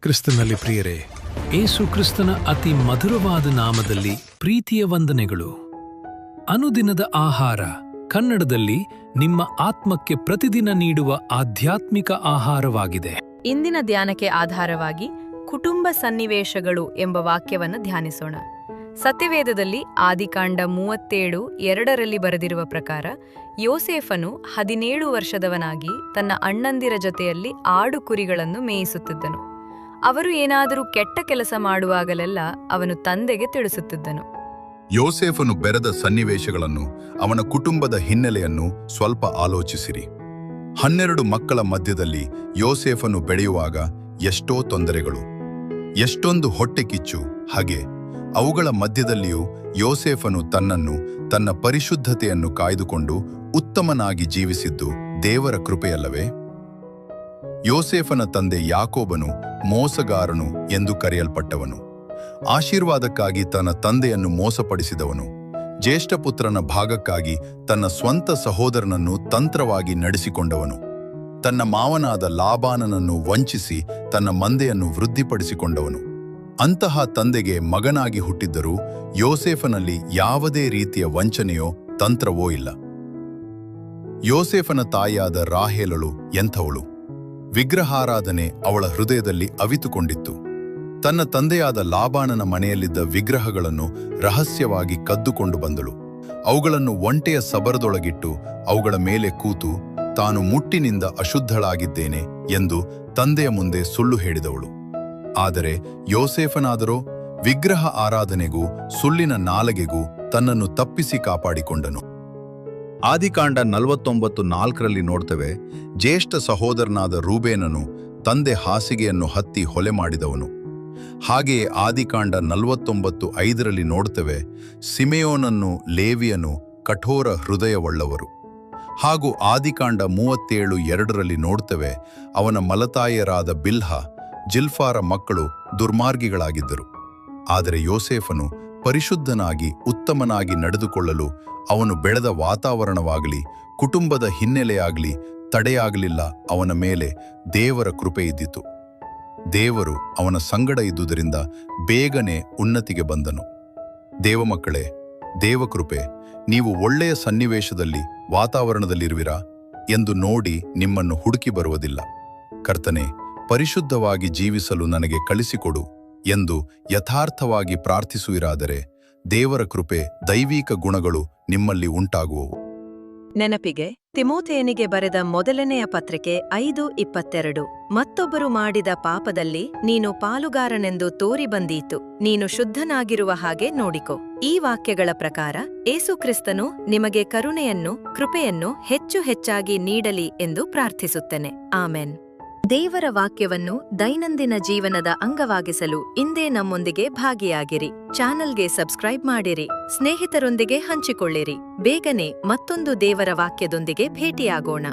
ಕ್ರಿಸ್ತನಲ್ಲಿ ಪ್ರಿಯರೇ, ಏಸು ಕ್ರಿಸ್ತನ ಅತಿ ಮಧುರವಾದ ನಾಮದಲ್ಲಿ ಪ್ರೀತಿಯ ವಂದನೆಗಳು. ಅನುದಿನದ ಆಹಾರ ಕನ್ನಡದಲ್ಲಿ ನಿಮ್ಮ ಆತ್ಮಕ್ಕೆ ಪ್ರತಿದಿನ ನೀಡುವ ಆಧ್ಯಾತ್ಮಿಕ ಆಹಾರವಾಗಿದೆ. ಇಂದಿನ ಧ್ಯಾನಕ್ಕೆ ಆಧಾರವಾಗಿ ಕುಟುಂಬ ಸನ್ನಿವೇಶಗಳು ಎಂಬ ವಾಕ್ಯವನ್ನು ಧ್ಯಾನಿಸೋಣ. ಸತ್ಯವೇದದಲ್ಲಿ ಆದಿಕಾಂಡ 37:2 ಬರೆದಿರುವ ಪ್ರಕಾರ ಯೋಸೇಫನು 17 ವರ್ಷದವನಾಗಿ ತನ್ನ ಅಣ್ಣಂದಿರ ಜೊತೆಯಲ್ಲಿ ಆಡು ಕುರಿಗಳನ್ನು ಮೇಯಿಸುತ್ತಿದ್ದನು. ಅವರು ಏನಾದರೂ ಕೆಟ್ಟ ಕೆಲಸ ಮಾಡುವಾಗಲೆಲ್ಲ ಅವನು ತಂದೆಗೆ ತಿಳಿಸುತ್ತಿದ್ದನು. ಯೋಸೇಫನು ಬೆರೆದ ಸನ್ನಿವೇಶಗಳನ್ನು, ಅವನ ಕುಟುಂಬದ ಹಿನ್ನೆಲೆಯನ್ನು ಸ್ವಲ್ಪ ಆಲೋಚಿಸಿರಿ. 12 ಮಕ್ಕಳ ಮಧ್ಯದಲ್ಲಿ ಯೋಸೇಫನು ಬೆಳೆಯುವಾಗ ಎಷ್ಟೋ ತೊಂದರೆಗಳು, ಎಷ್ಟೊಂದು ಹೊಟ್ಟೆ ಕಿಚ್ಚು, ಹಾಗೆ ಅವುಗಳ ಮಧ್ಯದಲ್ಲಿಯೂ ಯೋಸೇಫನು ತನ್ನನ್ನು, ತನ್ನ ಪರಿಶುದ್ಧತೆಯನ್ನು ಕಾಯ್ದುಕೊಂಡು ಉತ್ತಮನಾಗಿ ಜೀವಿಸಿದ್ದು ದೇವರ ಕೃಪೆಯಲ್ಲವೇ? ಯೋಸೇಫನ ತಂದೆ ಯಾಕೋಬನು ಮೋಸಗಾರನು ಎಂದು ಕರೆಯಲ್ಪಟ್ಟವನು. ಆಶೀರ್ವಾದಕ್ಕಾಗಿ ತನ್ನ ತಂದೆಯನ್ನು ಮೋಸಪಡಿಸಿದವನು. ಜ್ಯೇಷ್ಠಪುತ್ರನ ಭಾಗಕ್ಕಾಗಿ ತನ್ನ ಸ್ವಂತ ಸಹೋದರನನ್ನು ತಂತ್ರವಾಗಿ ನಡೆಸಿಕೊಂಡವನು. ತನ್ನ ಮಾವನಾದ ಲಾಬಾನನನ್ನು ವಂಚಿಸಿ ತನ್ನ ಮಂದೆಯನ್ನು ವೃದ್ಧಿಪಡಿಸಿಕೊಂಡವನು. ಅಂತಹ ತಂದೆಗೆ ಮಗನಾಗಿ ಹುಟ್ಟಿದ್ದರೂ ಯೋಸೇಫನಲ್ಲಿ ಯಾವುದೇ ರೀತಿಯ ವಂಚನೆಯೋ ತಂತ್ರವೋ ಇಲ್ಲ. ಯೋಸೇಫನ ತಾಯಿಯಾದ ರಾಹೇಲಳು ಎಂಥವಳು? ವಿಗ್ರಹಾರಾಧನೆ ಅವಳ ಹೃದಯದಲ್ಲಿ ಅವಿತುಕೊಂಡಿತ್ತು. ತನ್ನ ತಂದೆಯಾದ ಲಾಬಾನನ ಮನೆಯಲ್ಲಿದ್ದ ವಿಗ್ರಹಗಳನ್ನು ರಹಸ್ಯವಾಗಿ ಕದ್ದುಕೊಂಡು ಬಂದಳು. ಅವುಗಳನ್ನು ಒಂಟೆಯ ಸಬರದೊಳಗಿಟ್ಟು ಅವುಗಳ ಮೇಲೆ ಕೂತು ತಾನು ಮುಟ್ಟಿನಿಂದ ಅಶುದ್ಧಳಾಗಿದ್ದೇನೆ ಎಂದು ತಂದೆಯ ಮುಂದೆ ಸುಳ್ಳು ಹೇಳಿದವಳು. ಆದರೆ ಯೋಸೇಫನಾದರೋ ವಿಗ್ರಹ ಆರಾಧನೆಗೂ ಸುಳ್ಳಿನ ನಾಲಗೆಗೂ ತನ್ನನ್ನು ತಪ್ಪಿಸಿ ಕಾಪಾಡಿಕೊಂಡನು. ಆದಿಕಾಂಡ 49:4 ನೋಡ್ತೇವೆ, ಜ್ಯೇಷ್ಠ ಸಹೋದರನಾದ ರೂಬೇನನು ತಂದೆ ಹಾಸಿಗೆಯನ್ನು ಹತ್ತಿ ಹೊಲೆ ಮಾಡಿದವನು. ಹಾಗೆಯೇ ಆದಿಕಾಂಡ 49:5 ನೋಡ್ತೇವೆ, ಸಿಮೆಯೋನನ್ನು ಲೇವಿಯನು ಕಠೋರ ಹೃದಯವುಳ್ಳವರು. ಹಾಗೂ ಆದಿಕಾಂಡ 37:2 ನೋಡ್ತೇವೆ, ಅವನ ಮಲತಾಯರಾದ ಬಿಲ್ಹ, ಜಿಲ್ಫಾರ ಮಕ್ಕಳು ದುರ್ಮಾರ್ಗಿಗಳಾಗಿದ್ದರು. ಆದರೆ ಯೋಸೇಫನು ಪರಿಶುದ್ಧನಾಗಿ ಉತ್ತಮನಾಗಿ ನಡೆದುಕೊಳ್ಳಲು ಅವನು ಬೆಳೆದ ವಾತಾವರಣವಾಗಲಿ ಕುಟುಂಬದ ಹಿನ್ನೆಲೆಯಾಗಲಿ ತಡೆಯಾಗಲಿಲ್ಲ. ಅವನ ಮೇಲೆ ದೇವರ ಕೃಪೆ ಇದ್ದಿತು. ದೇವರು ಅವನ ಸಂಗಡ ಇದ್ದುದರಿಂದ ಬೇಗನೆ ಉನ್ನತಿಗೆ ಬಂದನು. ದೇವಮಕ್ಕಳೇ, ದೇವಕೃಪೆ, ನೀವು ಒಳ್ಳೆಯ ಸನ್ನಿವೇಶದಲ್ಲಿ ವಾತಾವರಣದಲ್ಲಿರುವಿರಾ ಎಂದು ನೋಡಿ ನಿಮ್ಮನ್ನು ಹುಡುಕಿ ಬರುವುದಿಲ್ಲ. ಕರ್ತನೇ, ಪರಿಶುದ್ಧವಾಗಿ ಜೀವಿಸಲು ನನಗೆ ಕಳಿಸಿಕೊಡು ಎಂದು ಯಥಾರ್ಥವಾಗಿ ಪ್ರಾರ್ಥಿಸುವಿರಾದರೆ ದೇವರ ಕೃಪೆ, ದೈವಿಕ ಗುಣಗಳು ನಿಮ್ಮಲ್ಲಿ ಉಂಟಾಗುವವು. ನೆನಪಿಗೆ ತಿಮೋಥೆಯನಿಗೆ ಬರೆದ ಮೊದಲನೆಯ ಪತ್ರಿಕೆ 5:22. ಮತ್ತೊಬ್ಬರು ಮಾಡಿದ ಪಾಪದಲ್ಲಿ ನೀನು ಪಾಲುಗಾರನೆಂದು ತೋರಿ ಬಂದೀತು, ನೀನು ಶುದ್ಧನಾಗಿರುವ ಹಾಗೆ ನೋಡಿಕೊ. ಈ ವಾಕ್ಯಗಳ ಪ್ರಕಾರ ಏಸು ಕ್ರಿಸ್ತನು ನಿಮಗೆ ಕರುಣೆಯನ್ನು, ಕೃಪೆಯನ್ನು ಹೆಚ್ಚು ಹೆಚ್ಚಾಗಿ ನೀಡಲಿ ಎಂದು ಪ್ರಾರ್ಥಿಸುತ್ತೇನೆ. ಆಮೆನ್. ದೇವರ ವಾಕ್ಯವನ್ನು ದೈನಂದಿನ ಜೀವನದ ಅಂಗವಾಗಿಸಲು ಇಂದೇ ನಮ್ಮೊಂದಿಗೆ ಭಾಗಿಯಾಗಿರಿ. ಚಾನಲ್ಗೆ ಸಬ್ಸ್ಕ್ರೈಬ್ ಮಾಡಿರಿ, ಸ್ನೇಹಿತರೊಂದಿಗೆ ಹಂಚಿಕೊಳ್ಳಿರಿ. ಬೇಗನೆ ಮತ್ತೊಂದು ದೇವರ ವಾಕ್ಯದೊಂದಿಗೆ ಭೇಟಿಯಾಗೋಣ.